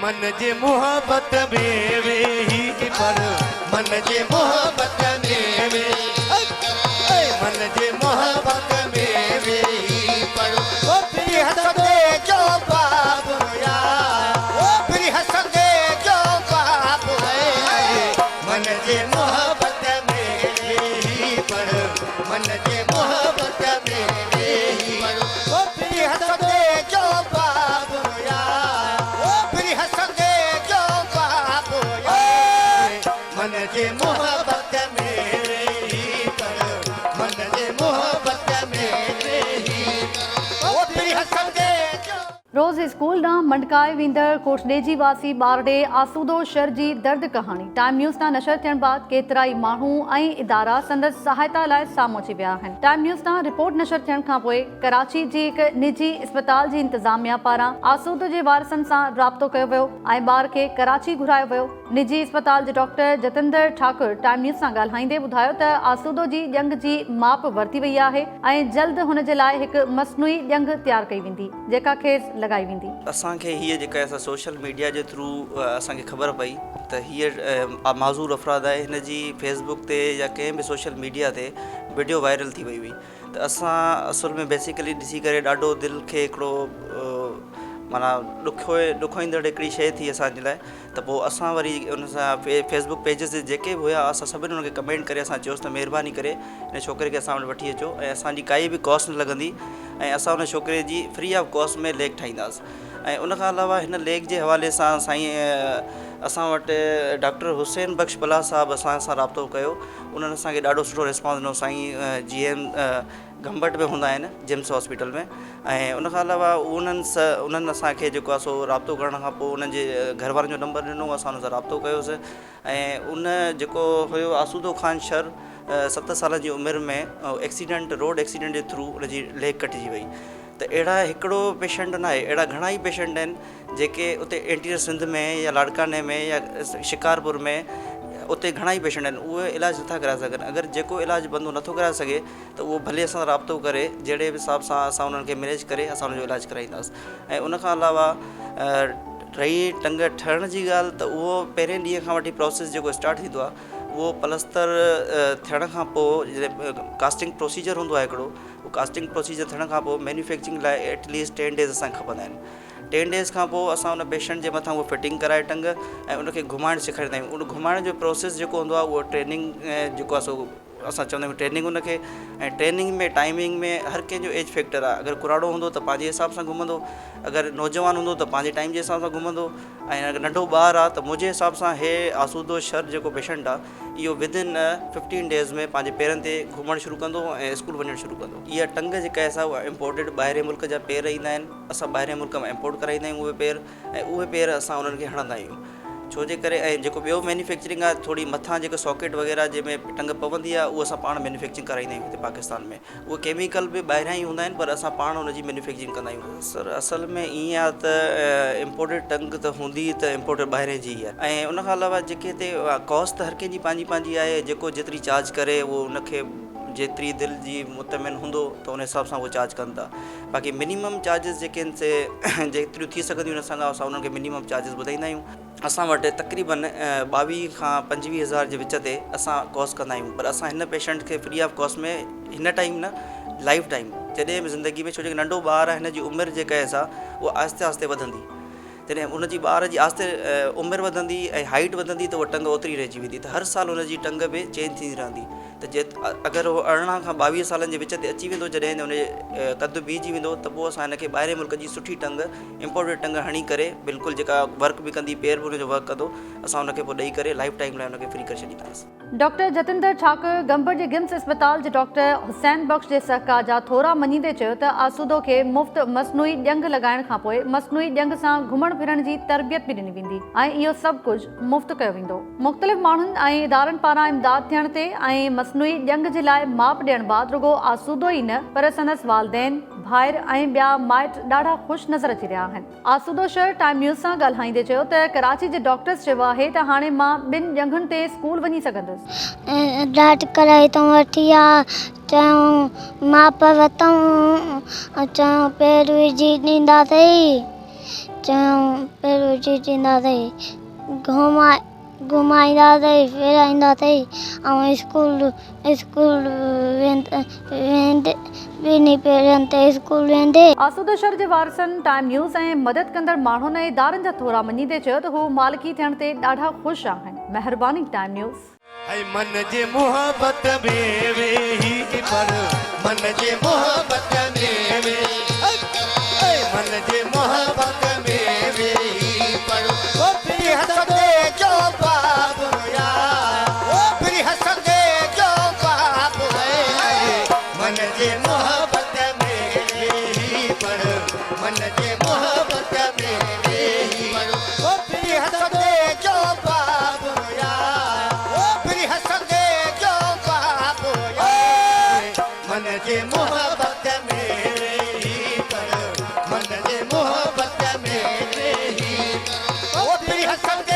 मन जे मोहब्बत में वेही पर मन जे मोहब्बत में वेही मन जे मोहब्बत में वेही पर ओ फिर हंसदे जो बाप यार ओ फिर हंसदे जो बाप है मन जे मोहब्बत में वेही पर मन जे मोहब्बत में वेही पर ओ फिर हंसदे जो बाप यार ओ फिर हंसदे जो बाप यार मन जे मोहब्बत में वेही पर मन जे मोहब्बत में वेही ओ फिर हंसदे जो रोज़ स्कूल ॾांहुं मंडकाए वींदड़ कोटडेजी वासी ॿार ॾे आसूदो शर जी दर्द कहाणी टाइम न्यूज़ तां नशर थियण बाद केतिरा ई माण्हू ऐं इदारा संदसि सहायता लाइ साम्हूं अची विया आहिनि। टाइम न्यूज़ तां रिपोर्ट नशर थियण खां पोइ कराची जी हिकु निजी अस्पताल जी इंतज़ामिया पारां आसूदो जे वारसनि सां राब्तो कयो वियो ऐं ॿार खे कराची घुरायो वियो। निजी अस्पताल जे doctor Jatinder Thakur Time News सां ॻाल्हाईंदे ॿुधायो त आसूदो जी ॼंग जी माप वरिती वई आहे ऐं जल्द हुन जे लाइ हिकु मसनूई ॼंग तयारु कई वेंदी जेका खेसि लगाई वेंदी। असांखे हीअ जेका असां सोशल मीडिया जे थ्रू असांखे ख़बर पई त हीअ माज़ूर अफ़राद आहे हिन जी फेसबुक ते या कंहिं बि सोशल मीडिया ते वीडियो वायरल थी वई हुई त असां असुल में बेसिकली ॾिसी करे ॾाढो दिलि खे हिकिड़ो माना ॾुखो ईंदड़ हिकिड़ी शइ थी असांजे लाइ त पोइ असां वरी उन सां फेसबुक पेजिस ते जेके बि हुआ असां सभिनी हुनखे कमेंट करे असां चयोसीं त महिरबानी करे हिन छोकिरे खे असां वटि वठी अचो ऐं असांजी काई बि कॉस्ट न लॻंदी ऐं असां हुन छोकिरे जी फ्री ऑफ कॉस्ट में लेक ठाहींदासीं। ऐं उनखां अलावा हिन लेक जे हवाले सां साईं असां वटि डॉक्टर हुसैन बख़्श बला साहब असां सां राब्तो कयो उन्हनि असांखे ॾाढो सुठो रिस्पॉन्स ॾिनो साईं GM घंबट में हूंदा आहिनि जिम्स हॉस्पिटल में ऐं उनखां अलावा उन्हनि असांखे जेको आहे सो राब्तो करण खां पोइ उन्हनि जे घर वारनि जो नंबर ॾिनो असां हुन सां राब्तो कयोसीं ऐं उन जेको हुयो आसूदो ख़ान शर 7 साल जी उमिरि में रोड एक्सीडेंट जे थ्रू उनजी लेग कटिजी वई त अहिड़ा हिकिड़ो पेशेंट न आहे अहिड़ा घणा ई पेशेंट आहिनि जेके उते एंटीरियर सिंध में या लाड़काने में या शिकारपुर में उते घणा ई पेशेंट आहिनि उहे इलाजु नथा कराए सघनि। अगरि जेको इलाजु बंदो नथो कराए सघे त उहो भले असां राब्तो करे जहिड़े बि हिसाब सां असां उन्हनि खे मैनेज करे असां उनजो इलाजु कराईंदासीं। ऐं उनखां अलावा रही टंग ठहण जी ॻाल्हि त उहो पहिरें ॾींहं खां वठी प्रोसेस जेको स्टार्ट थींदो आहे उहो प्लस्तर थियण खां पोइ कास्टिंग प्रोसीजर हूंदो आहे हिकिड़ो उहो कास्टिंग प्रोसीजर थियण खां पोइ मैन्युफैक्चरिंग लाइ एटलीस्ट 10 डेज़ असांखे खपंदा आहिनि। 10 डेज़ खां पोइ असां उन पेशेंट जे मथां उहो फिटिंग कराए टंग ऐं उनखे घुमाइण सेखारींदा आहियूं। उन घुमाइण जो प्रोसेस जेको हूंदो आहे उहो ट्रेनिंग जेको आहे सो असां चवंदा आहियूं ट्रेनिंग उनखे ऐं ट्रेनिंग में टाइमिंग में हर कंहिंजो एज फैक्टर आहे। अगरि कुराड़ो हूंदो त पंहिंजे हिसाब सां घुमंदो अगरि नौजवान हूंदो त पंहिंजे टाइम जे हिसाब सां घुमंदो ऐं अगरि नंढो ॿारु आहे त मुंहिंजे हिसाब सां हे आसूदो शर जेको पेशेंट आहे इहो विदिन 15 डेज़ में पंहिंजे पेरनि ते घुमणु शुरू कंदो ऐं स्कूल वञणु शुरू कंदो। इहा टंग जेका आहे उहा इम्पोर्टेड ॿाहिरि मुल्क जा पेर ईंदा आहिनि असां ॿाहिरि मुल्क मां इम्पोर्ट कराईंदा आहियूं उहे पेर ऐं उहे पेर असां उन्हनि खे हणंदा आहियूं छो जे करे ऐं जेको ॿियो मैन्युफैक्चरिंग आहे थोरी मथां जेको सॉकेट वग़ैरह जंहिंमें टंग पवंदी आहे उहो असां पाण मैन्युफैक्चरिंग कराईंदा आहियूं हिते पाकिस्तान में। उहे केमिकल बि ॿाहिरां ई हूंदा आहिनि पर असां पाण हुनजी मैन्युफैक्चरिंग कंदा आहियूं। सर असल में ईअं आहे त इम्पोर्टेड टंग त हूंदी त इम्पोर्टेड ॿाहिरि जी आहे ऐं उनखां अलावा जेके हिते कॉस्ट हर कंहिंजी पंहिंजी पंहिंजी आहे जेको जेतिरी चार्ज करे उहो उनखे जेतिरी दिलि जी मुतमिन हूंदो त उन हिसाब सां उहो चार्ज कनि था। बाक़ी मिनिमम चार्जिस जेके आहिनि से जेतिरियूं थी सघंदियूं असां उन्हनि खे मिनिमम चार्जिस ॿुधाईंदा आहियूं। असां वटि तक़रीबन 22 खां 25 हज़ार जे विच ते असां कॉस्ट कंदा आहियूं पर असां हिन पेशेंट खे फ्री ऑफ कॉस्ट में हिन टाइम न लाइफ टाइम जॾहिं बि ज़िंदगी में छो जो नंढो ॿारु आहे हिन जी उमिरि जेका आहे सा उहा आहिस्ते आहिस्ते वधंदी जॾहिं उनजी ॿार जी आहिस्ते उमिरि वधंदी ऐं हाइट वधंदी त उहा टंग ओतिरी रहिजी वेंदी त हर साल उनजी टंग बि चेंज थींदी रहंदी त अगरि उहो 18 खां 22 सालनि जे विच ते अची वेंदो जॾहिं उनजे क़द बीहजी वेंदो त पोइ असां हिनखे ॿाहिरि मुल्क जी सुठी टंग इम्पोर्टेड टंग हणी करे बिल्कुलु जेका वर्क बि कंदी पेर बि उनजो वर्क कंदो असां उनखे पोइ ॾेई करे लाइफ टाइम लाइ उनखे फ्री करे छॾींदासीं। डॉक्टर जतिंदर ठाकुर गंबर जे गिम्स अस्पताल जे डॉक्टर हुसैन बख़्श जे सहकार जा थोरा मञींदे चयो त आसूदो खे मुफ़्त मसनूई ॼंग लॻाइण खां पोइ मसनूई ॼंग सां घुमण फिरण जी तरबियत बि ॾिनी वेंदी ऐं इहो सभु कुझु मुफ़्त कयो वेंदो। मुख़्तलिफ़ माण्हुनि ऐं इदारनि पारां इमदाद थियण ते ऐं मसनूई ॼंग जे लाइ माप ॾियण बाद रुगो आसूदो ई न पर संदसि वालदेन भाइर ऐं ॿिया माइट ॾाढा ख़ुशि नज़र अची रहिया आहिनि। आसूदो शर टाइम न्यूज़ सां ॻाल्हाईंदे चयो त कराची जे डॉक्टर्स चयो आहे त हाणे मां 2 ॼंगुनि ते स्कूल वञी सघंदुसि। डाट कराई तो वठी आहे चयूं माप वरितऊं चयूं पेर विझी ॾींदासीं चऊं पहिरियों चीचींदा अथई घुमाईंदा अथई फिराईंदा अथई ऐं स्कूल वेंदे ॿिनी पेरनि ते स्कूल वेंदे। आसूदो शहर जे वारसनि टाइम न्यूज़ ऐं मदद कंदड़ माण्हुनि ऐं इदारनि जा थोरा मञींदे चयो त हू मालिकी थियण ते ॾाढा ख़ुशि आहिनि। महिरबानी टाइम न्यूज़। ऐं मन जे मोहबत में वेही पर मन जे मोहबत में वेही मन जे मोहबत में वेही पर ओ फिर हंसदे जो बाप हुया ओ फिर हंसदे जो बाप है मन जे मोहबत में वेही पर मन जे मोहबत में वेही पर ओ फिर हंसदे जो बाप हुया मन जे मोहबत में रही पर मन जे मोहबत में रही ओ फिर हंसदे